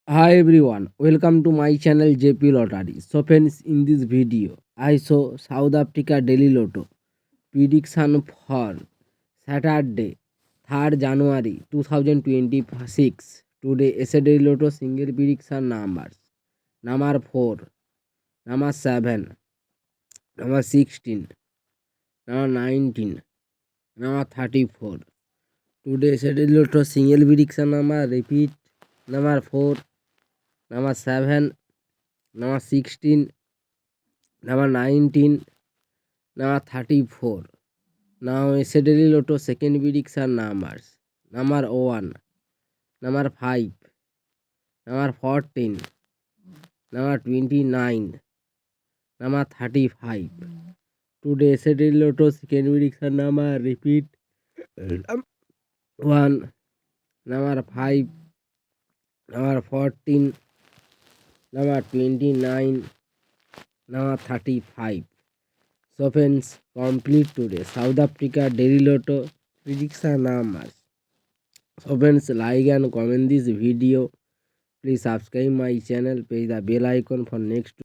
Hi everyone, welcome to my channel JP Lottery. So friends, in this video, I saw South Africa Daily Lotto prediction for Saturday, 3rd January 2026. Today, SA Daily Lotto single prediction numbers. Number 4, number 7, number 16, number 19, number 34. Today, SA Daily Lotto single prediction number repeat number 4, number 7, number 16, number 19, number 34. Now Saturday Lotto second prediction numbers. Number 1, number 5, number 14, number 29, number 35. Today Saturday Lotto second prediction number repeat 1, number 5, number 14, number 29, number 35. So friends, complete today South Africa Daily Lotto prediction numbers. So friends, like and comment this video. Please subscribe my channel, press the bell icon for next